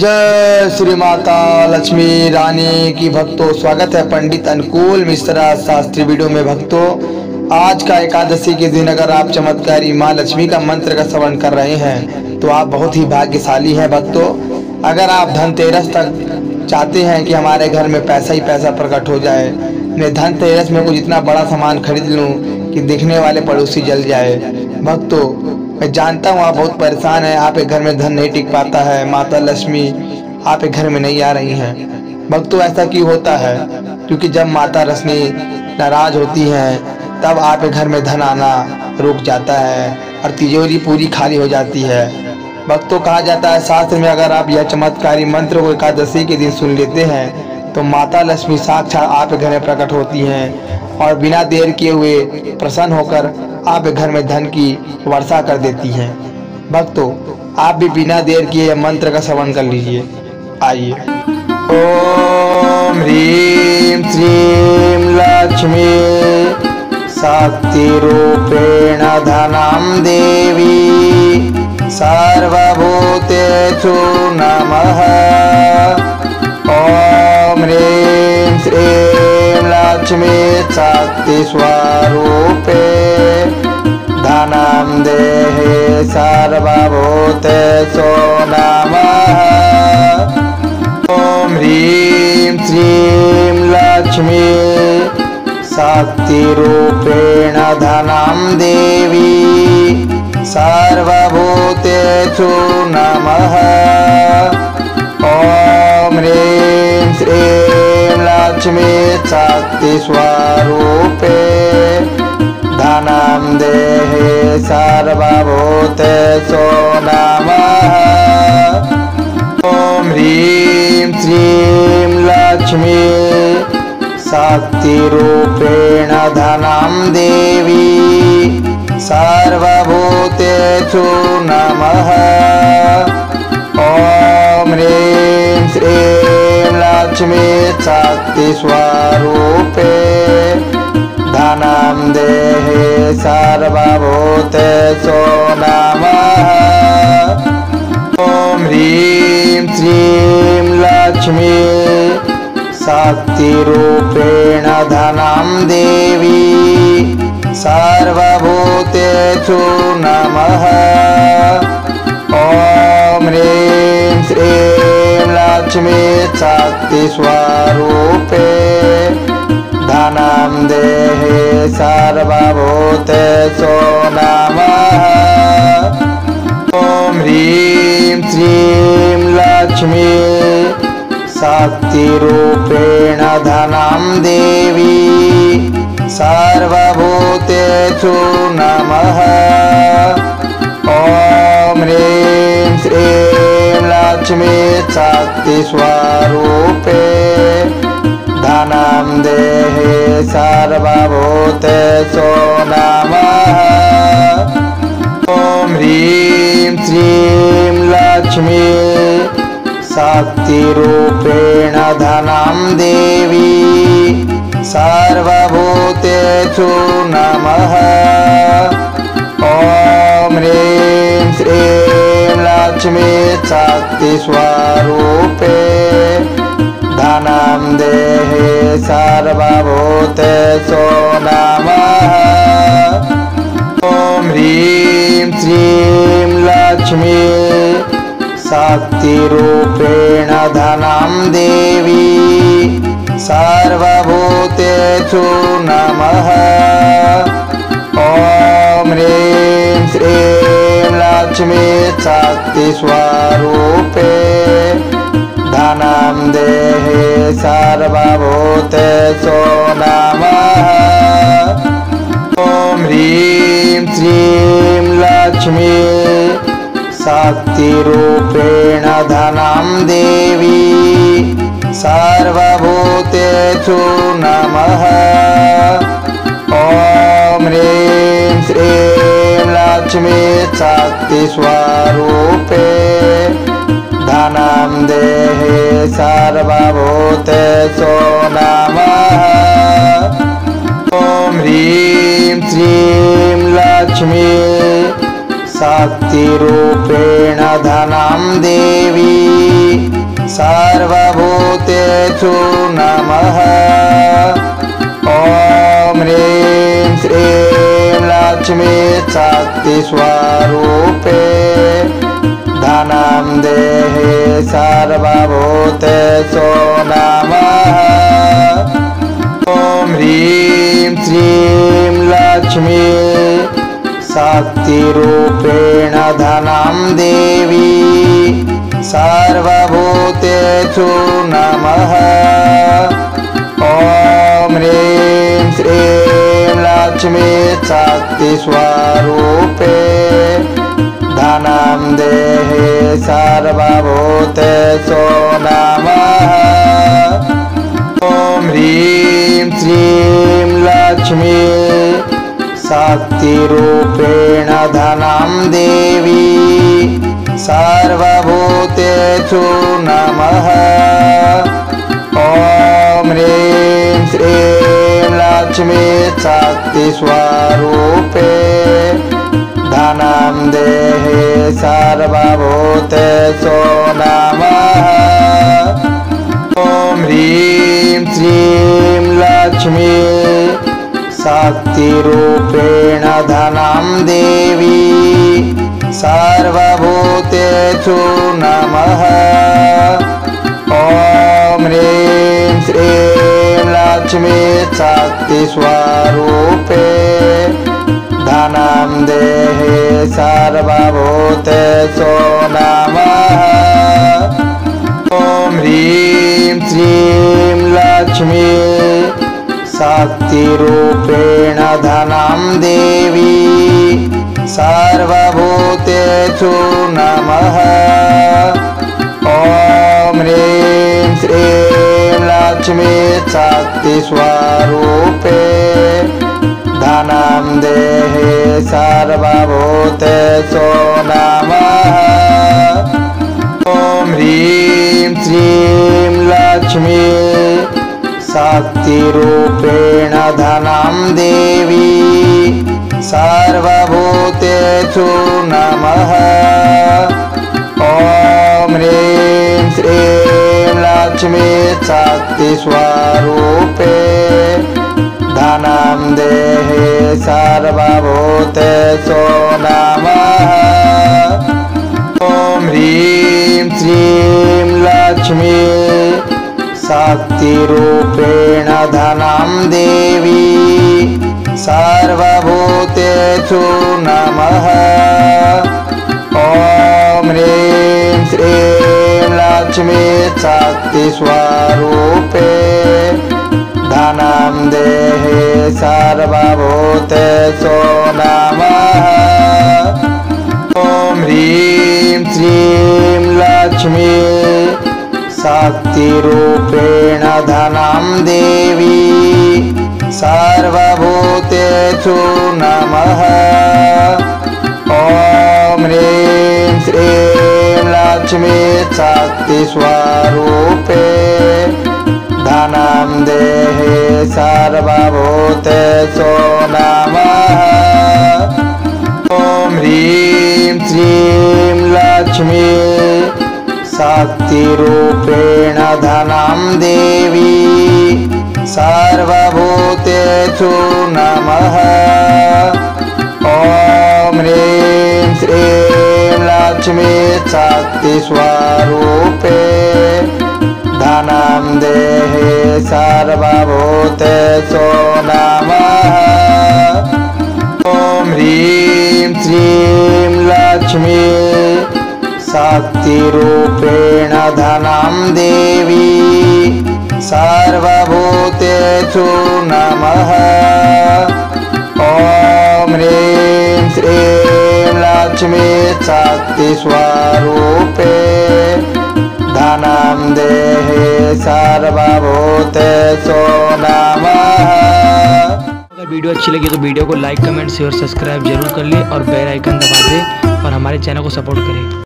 जय श्री माता लक्ष्मी रानी की भक्तों, स्वागत है पंडित अनुकूल मिश्रा शास्त्री वीडियो में। भक्तों, आज का एकादशी के दिन अगर आप चमत्कारी माँ लक्ष्मी का मंत्र का श्रवण कर रहे हैं तो आप बहुत ही भाग्यशाली हैं। भक्तों, अगर आप धनतेरस तक चाहते हैं कि हमारे घर में पैसा ही पैसा प्रकट हो जाए, मैं धनतेरस में कुछ इतना बड़ा सामान खरीद लूं कि दिखने वाले पड़ोसी जल जाए। भक्तों, मैं जानता हूँ आप बहुत परेशान हैं, आपके घर में धन नहीं टिक पाता है, माता लक्ष्मी आपके घर में नहीं आ रही हैं। भक्तों, ऐसा क्यों होता है? क्योंकि जब माता लक्ष्मी नाराज होती हैं तब आपके घर में धन आना रुक जाता है और तिजोरी पूरी खाली हो जाती है। भक्तों, कहा जाता है शास्त्र में, अगर आप यह चमत्कारी मंत्र को एकादशी के दिन सुन लेते हैं तो माता लक्ष्मी साक्षात आपके घर में प्रकट होती हैं और बिना देर किए हुए प्रसन्न होकर आपके घर में धन की वर्षा कर देती हैं। भक्तों, आप भी बिना देर किए यह मंत्र का श्रवण कर लीजिए। आइए। ओम ह्रीं श्रीं लक्ष्मी शक्ति रूपेण धनं देवी सर्वभूतेषु नमः। ओम ह्रीं श्रीं लक्ष्मी शक्ति स्वरूपे धनं देहि सर्वभूतेषु नमः। ओम ह्रीं श्रीं लक्ष्मी शक्ति रूपेण धनं देवी सर्वभूतेषु नमः। ओम ह्रीं श्रीं लक्ष्मी शक्ति स्वरूपे धनं देहि सर्वभूतेषु नमः। ओम ह्रीं श्रीं लक्ष्मी शक्ति रूपेण धनं देवी सर्वभूतेषु नमः। ओम ह्रीं श्रीं लक्ष्मी शक्ति स्वरूपे धनं देहि सर्वभूतेषु नमः। ओम ह्रीं श्रीं लक्ष्मी शक्ति रूपेण धनं देवी सर्वभूतेषु नमः। ओम ह्रीं श्रीं लक्ष्मी शक्ति स्वरूपे धनं देहि सर्वभूतेषु नमः। ओम ह्रीं श्रीं लक्ष्मी शक्ति रूपेण धनं देवी सर्वभूतेषु नमः। ओम ह्रीं श्रीं लक्ष्मी शक्ति स्वरूपे धनं देहि सर्वभूतेषु नमः। ओम ह्रीं श्रीं लक्ष्मी शक्ति रूपेण धनं देवी सर्वभूतेषु नमः। ओम ह्रीं श्रीं लक्ष्मी शक्ति स्वरूपे धनं देहि सर्वभूतेषु नमः। ओम ह्रीं श्रीं लक्ष्मी शक्ति रूपेण धनं देवी सर्वभूतेषु नमः। ओम ह्रीं श्रीं लक्ष्मी शक्ति स्वरूपे धनं देहि सर्वभूतेषु नमः। ओम ह्रीं श्रीं लक्ष्मी शक्ति रूपेण धनं देवी सर्वभूतेषु नमः। ओम ह्रीं श्रीं लक्ष्मी शक्ति स्वरूपे धनं देहि सर्वभूतेषु नमः। ओम ह्रीं श्रीं लक्ष्मी शक्तिरूपेण धनं देवी सर्वभूतेषु नमः। ॐ ह्रीं श्रीं लक्ष्मी शक्तिस्वरूपे धनं देहि सर्वभूतेषु नमः। ॐ ह्रीं श्रीं लक्ष्मी शक्तिरूपेण धनं देवी सर्वभूतेषु नमः। ॐ ह्रीं श्रीं लक्ष्मी शक्तिस्वरूपे धनं देहि सर्वभूतेषु नमः। ॐ ह्रीं श्रीं लक्ष्मी शक्तिरूपेण धनं देवी सर्वभूतेषु नमः। ॐ ह्रीं श्रीं लक्ष्मी शक्तिस्वरूपे धनं देहि सर्वभूतेषु नमः। ॐ ह्रीं श्रीं लक्ष्मी शक्तिरूपेण धनं देवी सर्वभूतेषु नमः। ॐ ह्रीं श्रीं लक्ष्मी शक्तिस्वरूपे धनं देहि सर्वभूतेषु नमः। ॐ ह्रीं श्रीं लक्ष्मी शक्तिरूपेण धनं देवी सर्वभूतेषु नमः। ॐ ह्रीं श्रीं लक्ष्मी शक्तिस्वरूपे धनं देहि सर्वभूतेषु नमः। ॐ ह्रीं श्रीं लक्ष्मी शक्तिरूपेण धनं देवी सर्वभूतेषु नमः। ॐ ह्रीं श्रीं लक्ष्मी शक्तिस्वरूपे धनं देहि सर्वभूतेषु नमः। ॐ ह्रीं श्रीं लक्ष्मी शक्तिरूपेण धनं देवी सर्वभूतेषु नमः। ॐ ह्रीं श्रीं लक्ष्मी शक्तिस्वरूपे धनं देहि सर्वभूतेषु नमः। ॐ ह्रीं श्रीं लक्ष्मी शक्तिरूपेण धनं देवी सर्वभूतेषु नमः। ॐ ह्रीं श्रीं लक्ष्मी शक्तिस्वरूपे धनं देहि सर्वभूतेषु नमः। ॐ ह्रीं श्रीं लक्ष्मी शक्तिरूपेण धनं देवी सर्वभूतेषु नमः। ॐ ह्रीं श्रीं लक्ष्मी शक्तिस्वरूपे धनं देहि सर्वभूतेषु नमः। ॐ ह्रीं श्रीं लक्ष्मी शक्तिरूपेण धनं देवी सर्वभूतेषु नमः। ॐ ह्रीं श्रीं लक्ष्मी शक्तिस्वरूपे धनं देहि सर्वभूतेषु नमः। अगर वीडियो अच्छी लगी तो वीडियो को लाइक कमेंट शेयर सब्सक्राइब जरूर कर ले और बेल आइकन दबा दे और हमारे चैनल को सपोर्ट करें।